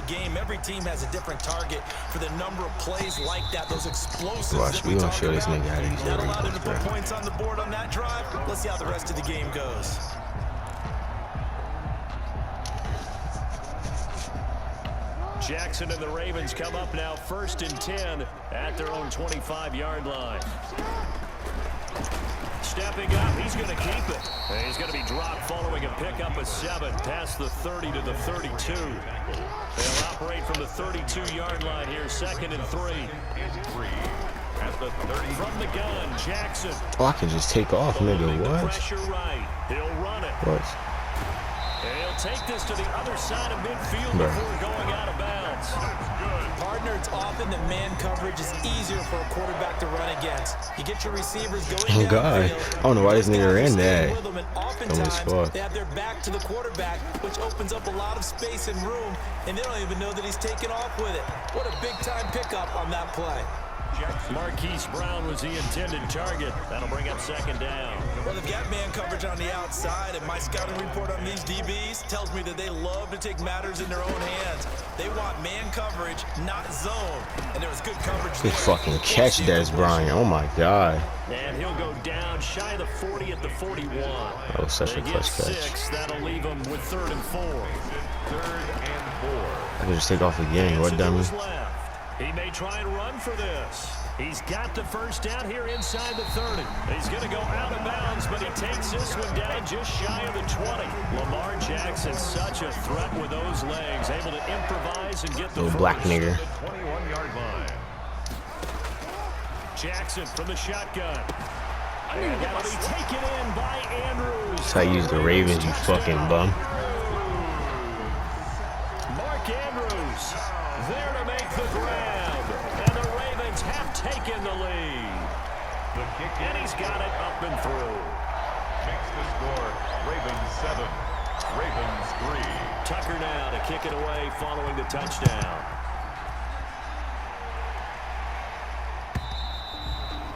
game, every team has a different target for the number of plays like that, those explosives. Watch, we gonna show this nigga how to use that allowed him the to put points on the board on that drive. Let's see how the rest of the game goes. Jackson and the Ravens come up now 1st and 10 at their own 25-yard line. Stepping up, he's going to keep it. And he's going to be dropped following a pickup of 7 past the 30 to the 32. They'll operate from the 32-yard line here, 2nd and 3. At the 30. From the gun, Jackson. Oh, I can just take off, nigga. What? Pressure right. He'll run it. What? He'll take this to the other side of midfield before going out of bounds. Partner, it's often the man coverage is easier for a quarterback to run against. You get your receivers going Oh, God. I don't know why this nigga ran that. Oftentimes, they have their back to the quarterback, which opens up a lot of space and room, and they don't even know that he's taken off with it. What a big-time pickup on that play. Marquise Brown was the intended target. That'll bring up 2nd down. Well, they've got man coverage on the outside, and my scouting report on these DBs tells me that they love to take matters in their own hands. They want man coverage, not zone. And there was good coverage. Good fucking catch, Des Bryant. Oh my God. And he'll go down shy of the 40 at the 41. That was such a clutch catch. 6. That'll leave him with 3rd and 4. 3rd and 4. I could just take off again. What dummy? He may try and run for this. He's got the 1st down here inside the 30. He's going to go out of bounds, but he takes this one down just shy of the 20. Lamar Jackson, such a threat with those legs, able to improvise and get the little black nigger. 21-yard line. Jackson from the shotgun. And that'll be taken in by Andrews. That's how you use the Ravens, you fucking bum. Mark Andrews there to make the grab. And the Ravens have taken the lead. And he's got it up and through. Makes the score Ravens 7, Ravens 3. Tucker now to kick it away following the touchdown.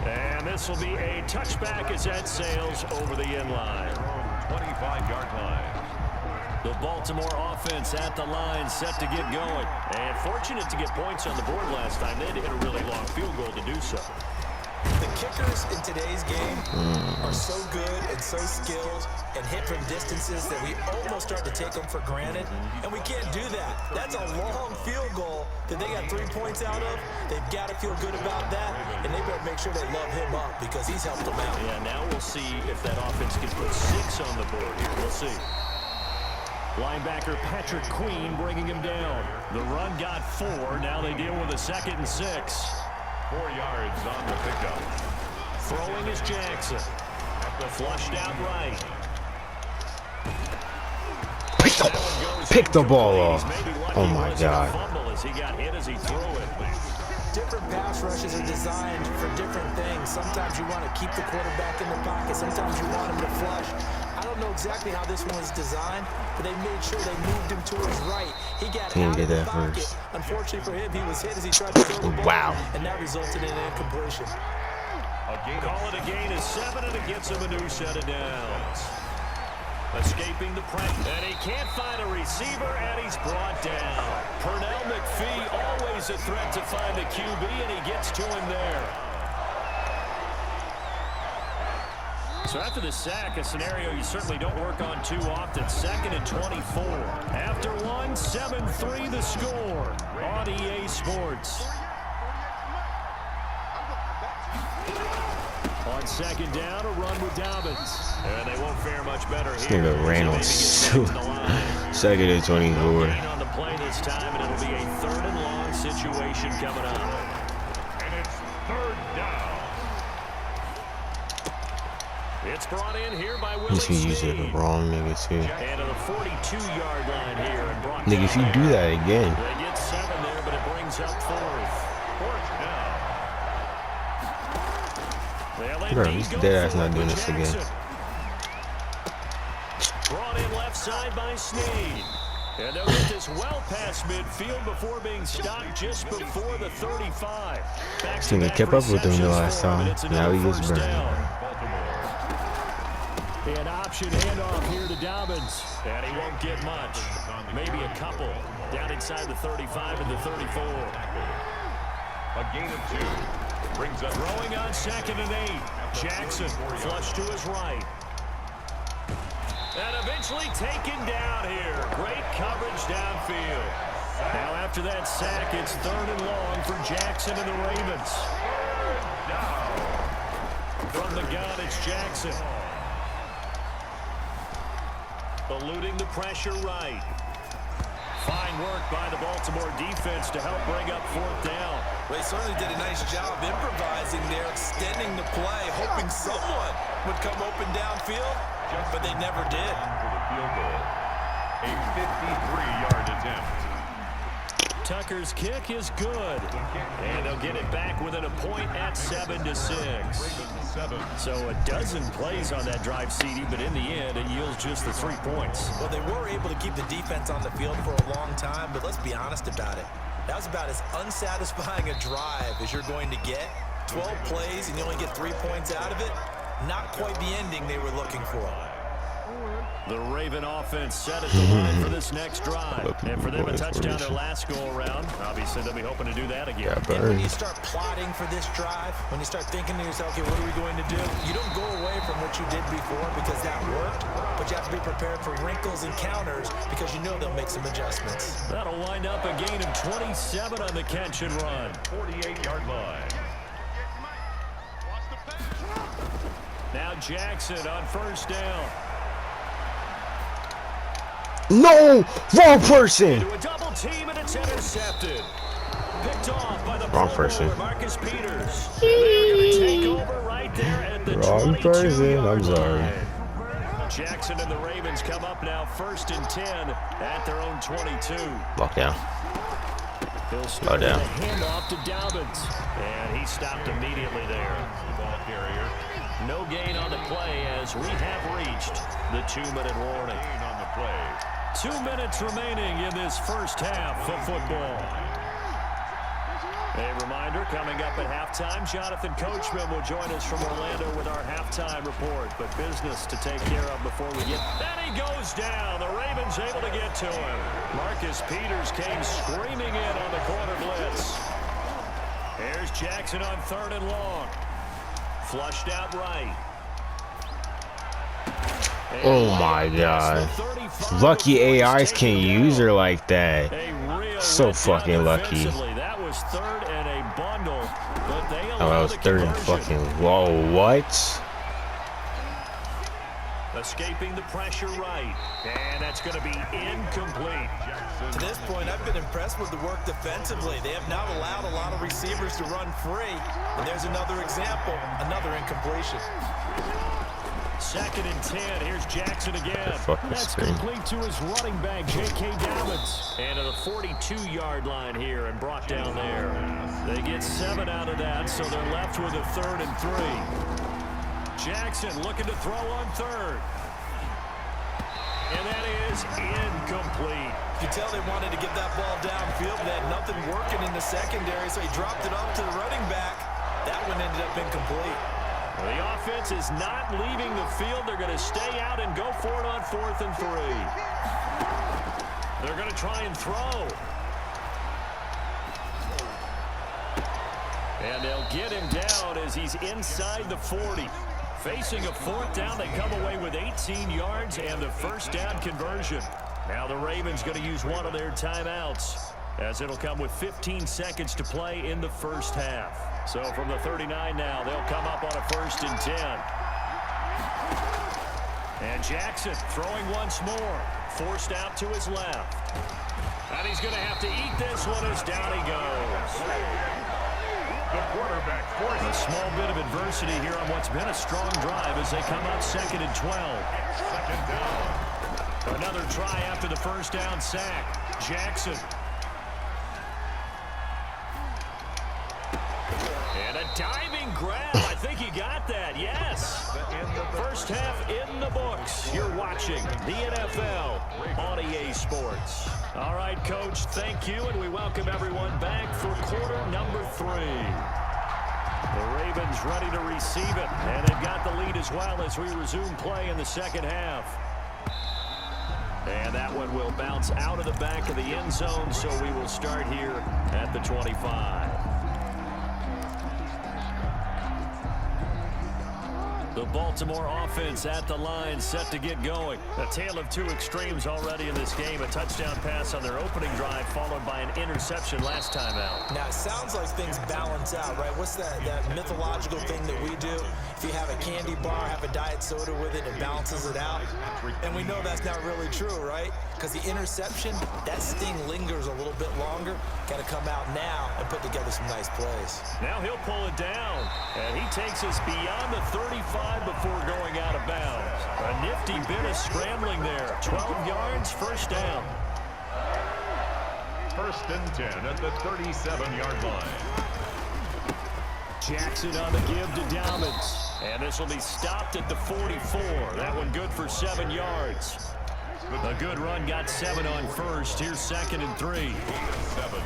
And this will be a touchback as that sails over the end line. 25-yard line. The Baltimore offense at the line, set to get going. And fortunate to get points on the board last time. They had to hit a really long field goal to do so. The kickers in today's game are so good and so skilled and hit from distances that we almost start to take them for granted. And we can't do that. That's a long field goal that they got 3 points out of. They've got to feel good about that. And they better make sure they love him up because he's helped them out. Yeah, now we'll see if that offense can put 6 on the board here. We'll see. Linebacker Patrick Queen bringing him down. The run got 4. Now they deal with a 2nd and 6. 4 yards on the pickup. Throwing is Jackson. Flushed out right. Pick the ball off. Oh my God. As he got hit as he threw it. Different pass rushes are designed for different things. Sometimes you want to keep the quarterback in the pocket. Sometimes you want him to flush. I don't know exactly how this one was designed, but they made sure they moved him to his right. He got out of the pocket. First. Unfortunately for him, he was hit as he tried to throw the ball. Wow. And that resulted in an incompletion. Call it a gain of 7, and it gets him a new set of downs. Escaping the pressure, and he can't find a receiver, and he's brought down. Pernell McPhee, always a threat to find the QB, and he gets to him there. So after the sack, a scenario you certainly don't work on too often. 2nd and 24. After one, 7-3 the score on EA Sports. On 2nd down, a run with Dobbins. And they won't fare much better here. This nigga ran on 2nd and 24. Gain on the play this time, and it'll be a 3rd and long situation coming up. And it's 3rd down. It's brought in here by Willie He's using the wrong nigga too. And to the 42-yard line here. And brought nigga, if you do that again. They get 7 there, but it brings up 4th. 4th down. Bro, he's dead ass not doing this again. Brought in left side by Snead. And they'll get this well past midfield before being stopped just before the 35. This nigga kept up with him the last time. Now he gets burned. An option handoff here to Dobbins. And he won't get much. Maybe a couple. down inside the 35 and the 34. A gain of 2. Brings up throwing on 2nd and 8. Jackson flush to his right. And eventually taken down here. Great coverage downfield. Now after that sack, it's 3rd and long for Jackson and the Ravens. From the gun, it's Jackson. Eluding the pressure right. Fine work by the Baltimore defense to help bring up 4th down. Well, they certainly did a nice job improvising there, extending the play, hoping someone would come open downfield, but they never did. For the field goal. A 53-yard attempt. Tucker's kick is good, and they'll get it back within a point at 7-6. So a dozen plays on that drive, CD, but in the end, it yields just the 3 points. Well, they were able to keep the defense on the field for a long time, but let's be honest about it. That was about as unsatisfying a drive as you're going to get. 12 plays, and you only get 3 points out of it. Not quite the ending they were looking for. The Raven offense set at the line for this next drive. And for them, a touchdown their last go-around. Obviously, they'll be hoping to do that again. And when you start plotting for this drive, when you start thinking to yourself, okay, what are we going to do? You don't go away from what you did before because that worked, but you have to be prepared for wrinkles and counters because you know they'll make some adjustments. That'll wind up a gain of 27 on the catch and run. 48-yard line. Now Jackson on 1st down. No! Wrong person! To a double team, and it's intercepted. Picked off by the wrong person. Marcus Peters. They're going to take over right there at the wrong person. I'm sorry. Jackson and the Ravens come up now 1st and 10 at their own 22. Lock down. He'll start down. the handoff to Dobbins, and he stopped immediately there. Ball carrier. No gain on the play as we have reached the 2-minute warning. Gain on the play. 2 minutes remaining in this first half of football. A reminder, coming up at halftime, Jonathan Coachman will join us from Orlando with our halftime report. But business to take care of before we get... And he goes down. The Ravens able to get to him. Marcus Peters came screaming in on the corner blitz. Here's Jackson on 3rd and long. Flushed out right. Oh my God. Lucky AIs can use her like that. So fucking lucky. That was 3rd and a bundle, but they Oh, that was 3rd and fucking. Whoa, what? Escaping the pressure right, and that's going to be incomplete. To this point, I've been impressed with the work defensively. They have not allowed a lot of receivers to run free. And there's another example, another incompletion. 2nd and 10. Here's Jackson again. That's complete to his running back, J.K. Dobbins. And to the 42-yard line here and brought down there. They get 7 out of that, so they're left with a 3rd and 3. Jackson looking to throw on 3rd. And that is incomplete. You can tell they wanted to get that ball downfield, but they had nothing working in the secondary, so he dropped it off to the running back. That one ended up incomplete. The offense is not leaving the field. They're going to stay out and go for it on 4th and 3. They're going to try and throw. And they'll get him down as he's inside the 40. Facing a 4th down, they come away with 18 yards and the 1st down conversion. Now the Ravens going to use one of their timeouts, as it'll come with 15 seconds to play in the first half. So from the 39 now, they'll come up on a 1st and 10. And Jackson throwing once more, forced out to his left. And he's going to have to eat this one as down he goes. The quarterback forced A small bit of adversity here on what's been a strong drive as they come up 2nd and 12. 2nd down. Another try after the 1st down sack. Jackson. And a diving grab. I think he got that. Yes. First half in the books. You're watching the NFL on EA Sports. All right, Coach, thank you, and we welcome everyone back for quarter number 3. The Ravens ready to receive it, and they've got the lead as well as we resume play in the second half. And that one will bounce out of the back of the end zone, so we will start here at the 25. The Baltimore offense at the line, set to get going. A tale of two extremes already in this game. A touchdown pass on their opening drive, followed by an interception last time out. Now, it sounds like things balance out, right? What's that mythological thing that we do? If you have a candy bar, have a diet soda with it, it balances it out. And we know that's not really true, right? Because the interception, that sting lingers a little bit longer. Got to come out now and put together some nice plays. Now he'll pull it down, and he takes us beyond the 35 before going out of bounds. A nifty bit of scrambling there. 12 yards, first down. First and 10 at the 37-yard line. Jackson on the give to Dobbins. And this will be stopped at the 44. That one good for 7 yards. A good run got 7 on first. Here's 2nd and 3. 7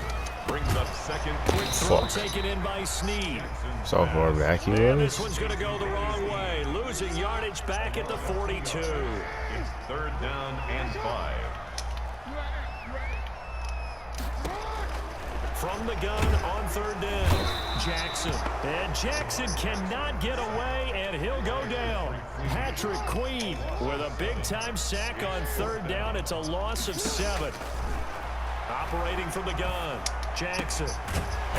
brings up second. Quick throw taken in by Snead. So far back he And was. this one's going to go the wrong way. Losing yardage back at the 42. It's 3rd down and 5. From the gun on 3rd down, Jackson. And Jackson cannot get away, and he'll go down. Patrick Queen with a big-time sack on 3rd down. It's a loss of 7. Operating from the gun, Jackson.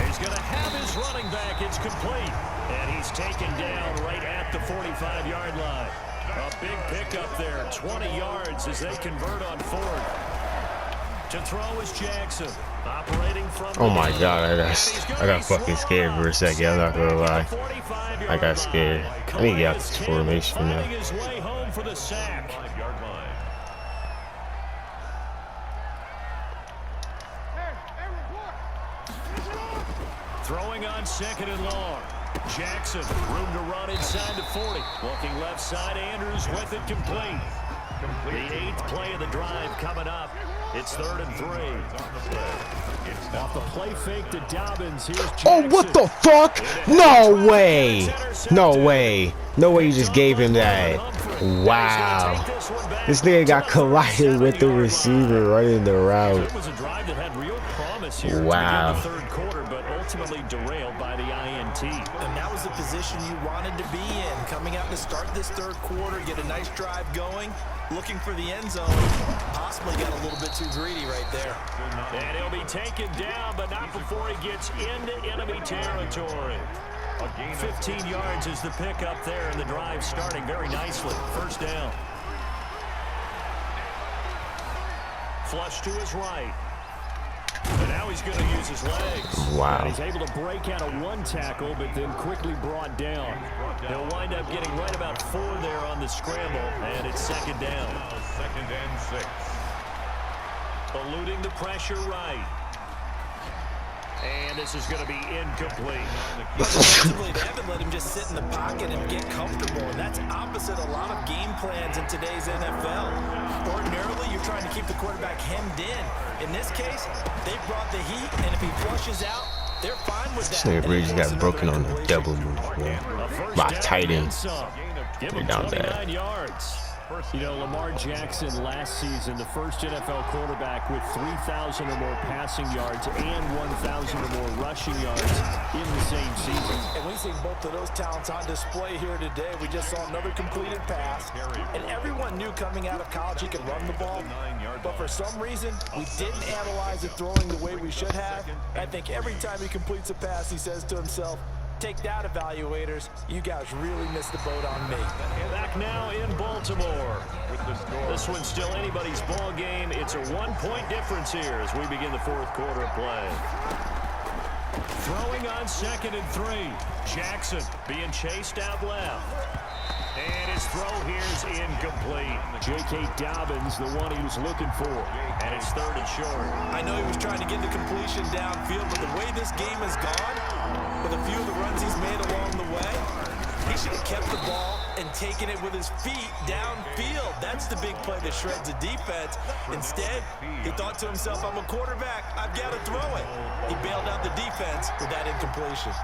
He's going to have his running back. It's complete. And he's taken down right at the 45-yard line. A big pickup there, 20 yards as they convert on 4th. To throw is Jackson. Operating from Oh my god, I got fucking scared for a second, I'm not gonna lie. I got scared. I need to get out this formation now. His way home for the sack. 5-yard line. Throwing on 2nd and long. Jackson, room to run inside the 40. Looking left side, Andrews with it complete. The 8th play of the drive coming up. It's 3rd and 3. Off the play fake to Dobbins. Here's Jackson. Oh, what the fuck? No way. No way. No way you just gave him that. Wow. This nigga got collided with the receiver right in the route. It was a drive that had real promise here. Wow. To begin the 3rd quarter, but ultimately derailed by the INT. And that was the position you wanted to be in. Coming out to start this 3rd quarter, get a nice drive going, looking for the end zone. Possibly got a little bit too greedy right there. And he'll be taken down, but not before he gets into enemy territory. 15 yards is the pickup there, and the drive starting very nicely. 1st down. Flush to his right. And now he's going to use his legs. Wow. And he's able to break out of 1 tackle, but then quickly brought down. He'll wind up getting right about 4 there on the scramble, and it's 2nd down. 2nd and 6. Eluding the pressure right. And this is going to be incomplete. Offensively, they haven't let him just sit in the pocket and get comfortable, and that's opposite a lot of game plans in today's NFL. Ordinarily, you're trying to keep the quarterback hemmed in. In this case, they brought the heat, and if he flushes out, they're fine with that. This nigga Breeze got broken on the double move, man. By tight end. Give They're him down 29 bad. yards. You know, Lamar Jackson last season, the first NFL quarterback with 3,000 or more passing yards and 1,000 or more rushing yards in the same season. And we see both of those talents on display here today. We just saw another completed pass, and everyone knew coming out of college he could run the ball. But for some reason, we didn't analyze it throwing the way we should have. I think every time he completes a pass, he says to himself, take that, evaluators. You guys really missed the boat on me. Back now in Baltimore. This one's still anybody's ball game. It's a 1-point difference here as we begin the 4th quarter of play. Throwing on 2nd and 3. Jackson being chased out left. And his throw here's incomplete. J.K. Dobbins, the one he was looking for. And it's 3rd and short. I know he was trying to get the completion downfield, but the way this game has gone, with a few of the runs he's made along the way, he should have kept the ball and taken it with his feet downfield. That's the big play that shreds the defense. Instead, he thought to himself, I'm a quarterback, I've got to throw it. He bailed out the defense with that incompletion.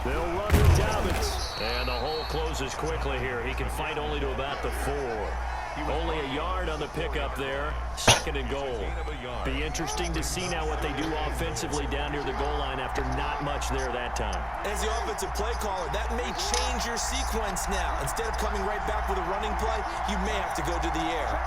They'll run with Dobbins. And the hole closes quickly here. He can fight only to about the 4. Only a yard on the pickup there. 2nd and goal. Be interesting to see now what they do offensively down near the goal line after not much there that time. As the offensive play caller, that may change your sequence now. Instead of coming right back with a running play, you may have to go to the air.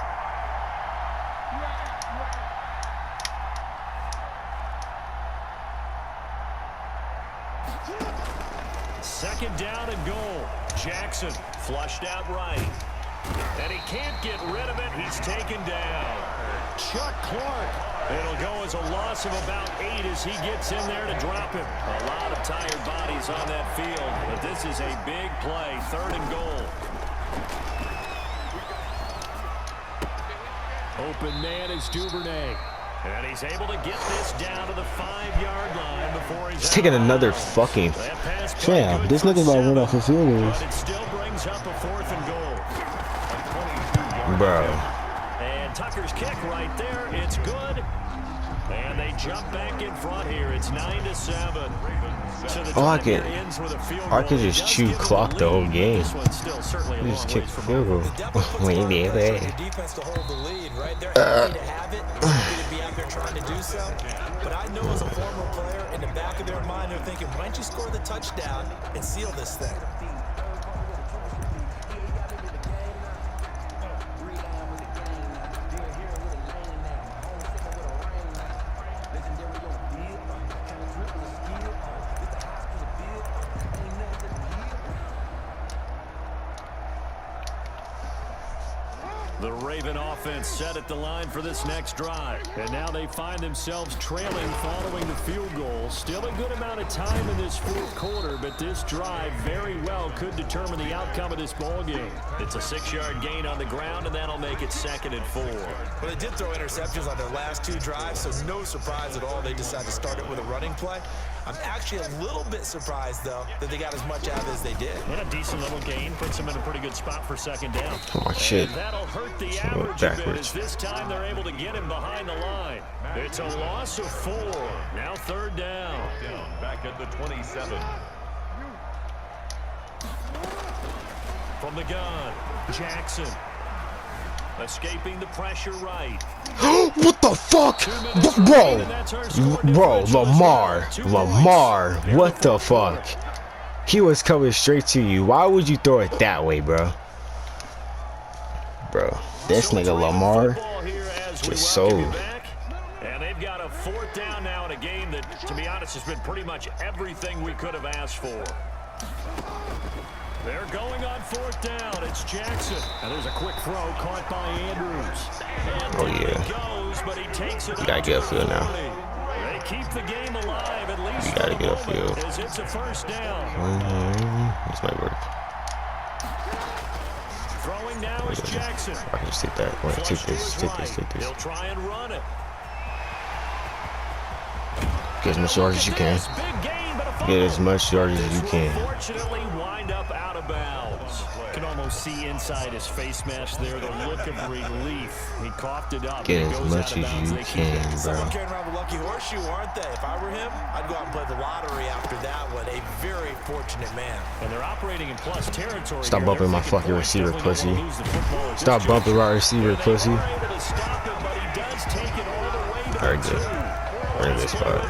Second down and goal. Jackson flushed out right. And he can't get rid of it. He's taken down. Chuck Clark. It'll go as a loss of about 8 as he gets in there to drop him. A lot of tired bodies on that field, but this is a big play. 3rd and goal. Open man is Duvernay. And he's able to get this down to the 5-yard line before he's taking another fucking... Damn, this nigga's about to run off the field goals. But it still brings up a 4th and goal. Bro. And Tucker's kick right there. It's good. And they jump back in front here. It's 9-7. So Oh, I could just chew clock the whole game. You just kick the field goal. We need that. Defense to hold the lead, right? They're happy to have it. They're happy to be out there trying to do so. But I know as a former player, in the back of their mind, they're thinking, why don't you score the touchdown and seal this thing? The Raven offense set at the line for this next drive. And now they find themselves trailing following the field goal. Still a good amount of time in this 4th quarter, but this drive very well could determine the outcome of this ball game. It's a 6-yard gain on the ground, and that'll make it 2nd and 4. Well, they did throw interceptions on their last 2 drives, so no surprise at all they decided to start it with a running play. I'm actually a little bit surprised, though, that they got as much out of it as they did. And a decent little gain puts them in a pretty good spot for 2nd down. Oh, shit. And that'll hurt the average a bit as this time they're able to get him behind the line. It's a loss of 4. Now 3rd down. Back at the 27. From the gun, Jackson. Escaping the pressure right. What the fuck? Bro, Lamar, what the fuck? He was coming straight to you. Why would you throw it that way, bro? Bro, this nigga Lamar just sold. And they've got a 4th down now in a game that, to be honest, has been pretty much everything we could have asked for. They're going on 4th down. It's Jackson. And there's a quick throw caught by Andrews. And oh, yeah. He goes, but he takes it. You gotta get upfield now. They keep the game alive, at least. You gotta get upfield. As it's a 1st down. This might work. Throwing now is Jackson. I can just take that. Wait, take this. He'll try and run it. Get as much yardage as you can. Get as much yardage as you can. Unfortunately, wind up out of bounds. You can almost see inside his face mask there the look of relief. He coughed it up. Get as much as you can, bro. Someone carrying around the lucky horseshoe, aren't they? If I were him, I'd go out and play the lottery after that one. A very fortunate man. And they're operating in plus territory. Stop bumping my fucking receiver, pussy. Stop bumping my receiver, pussy. Very good. Very good spot.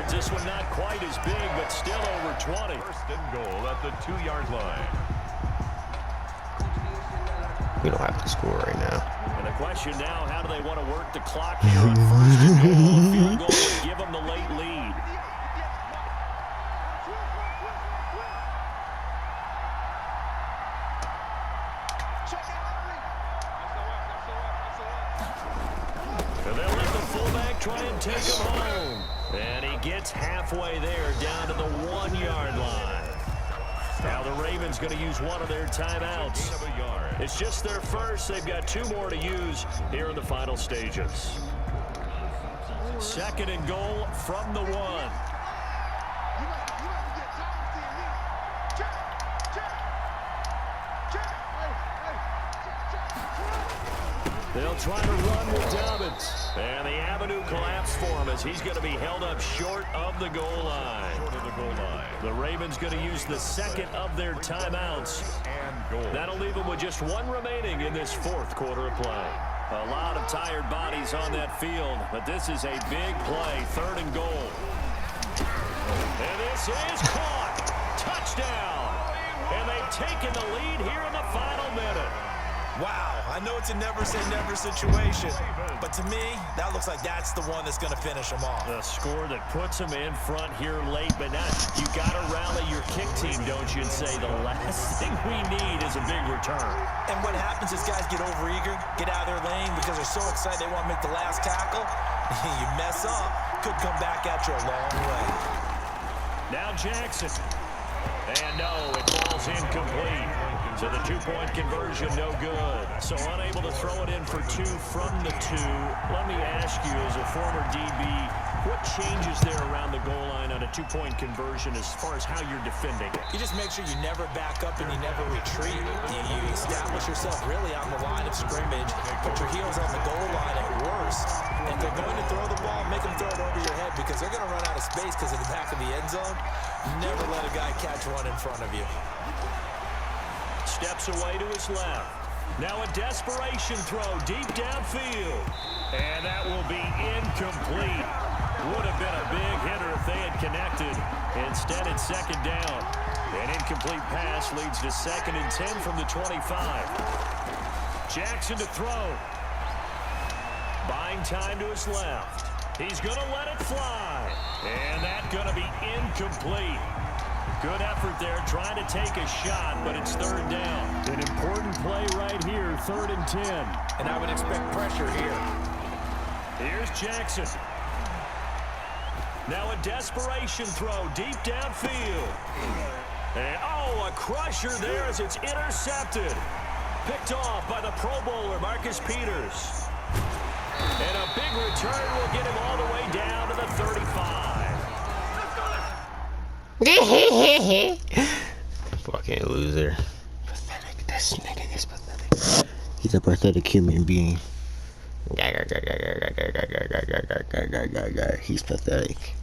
This one not quite as big, but still over 20. 1st and goal at the 2-yard line. We don't have to score right now. And the question now, how do they want to work the clock here on 1st and goal? Field goal would give them the late lead. And they'll let the fullback try and take him home. And he gets halfway there, down to the 1-yard line. Now the Ravens going to use one of their timeouts. It's just their first. They've got 2 more to use here in the final stages. 2nd and goal from the 1. They'll try to run with Dobbins. And the avenue collapsed for him as he's going to be held up short of the goal line. The Ravens going to use the second of their timeouts. That'll leave them with just one remaining in this fourth quarter of play. A lot of tired bodies on that field, but this is a big play, 3rd and goal. And this is caught. Touchdown. And they've taken the lead here in the final minute. Wow, I know it's a never-say-never situation, but to me, that looks like that's the one that's going to finish them off. The score that puts them in front here late, but now you got to rally your kick team, don't you, and say the last thing we need is a big return. And what happens is guys get overeager, get out of their lane because they're so excited they want to make the last tackle. You mess up, could come back at you a long way. Now Jackson. And no, it falls incomplete. So the 2-point conversion, no good. So unable to throw it in for 2 from the 2. Let me ask you, as a former DB, what changes there around the goal line on a 2-point conversion as far as how you're defending it? You just make sure you never back up and you never retreat. You establish yourself really on the line of scrimmage, put your heels on the goal line at worst. And they're going to throw the ball, make them throw it over your head because they're going to run out of space because of the back of the end zone. Never let a guy catch one in front of you. Steps away to his left. Now a desperation throw deep downfield. And that will be incomplete. Would have been a big hitter if they had connected. Instead, it's 2nd down. An incomplete pass leads to 2nd and 10 from the 25. Jackson to throw. Buying time to his left. He's going to let it fly. And that's going to be incomplete. Good effort there, trying to take a shot, but it's 3rd down. An important play right here, 3rd and 10. And I would expect pressure here. Here's Jackson. Now a desperation throw deep downfield. And oh, a crusher there as it's intercepted. Picked off by the Pro Bowler, Marcus Peters. And a big return will get him all the way down to the 35. Fucking loser. Pathetic. This nigga is pathetic. He's a pathetic human being. He's pathetic.